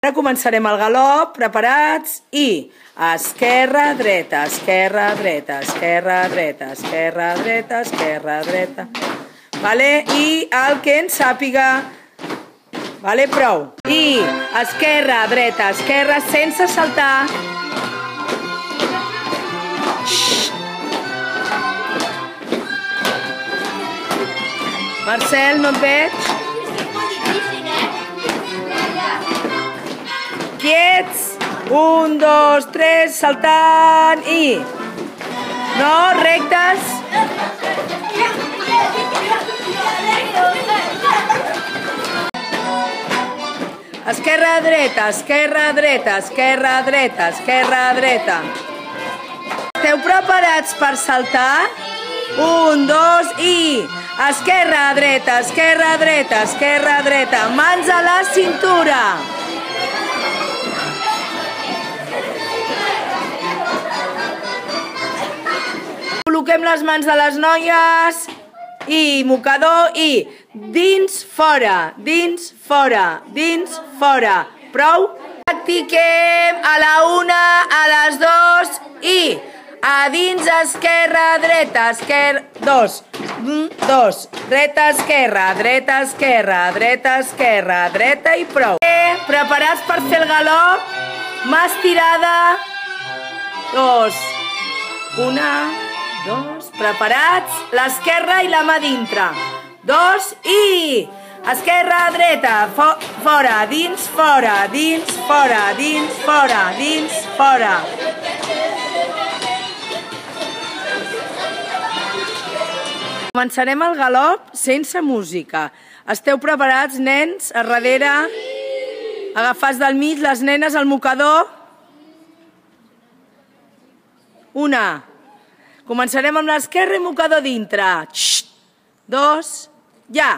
Ara començarem el galop, preparats, i esquerra, dreta, esquerra, dreta, esquerra, dreta, esquerra, dreta, esquerra, dreta. Vale? I el que en sàpiga. Vale? Prou. I esquerra, dreta, esquerra, sense saltar. Marcel, no et veig? Quiets. 1, 2, 3, saltant i... No, rectes. Esquerra, dreta, esquerra, dreta, esquerra, dreta, esquerra, dreta. Esteu preparats per saltar? 1, 2 i... Esquerra, dreta, esquerra, dreta, esquerra, dreta. Mans a la cintura. Col·loquem les mans de les noies i mocador i dins, fora, dins, fora, dins, fora. Prou? Practiquem a la 1, a les 2 i a dins, esquerra, dreta, esquerra, 2, 2, dreta, esquerra, dreta, esquerra, dreta, esquerra, dreta i prou. Preparats per fer el galop? Mà estirada. 2, 1, 2, preparats? L'esquerra i la mà dintre. 2 i... Esquerra, dreta, fora, dins, fora, dins, fora, dins, fora, dins, fora. Començarem el galop sense música. Esteu preparats, nens? A darrere, agafats del mig, les nenes al mocador. 1. Començarem amb l'esquerra i mocador dintre. 2, ja.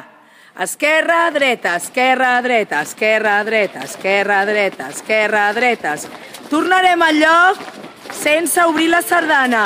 Esquerra, dreta, esquerra, dreta, esquerra, dreta, esquerra, dreta, esquerra, dreta. Tornarem al lloc sense obrir la sardana.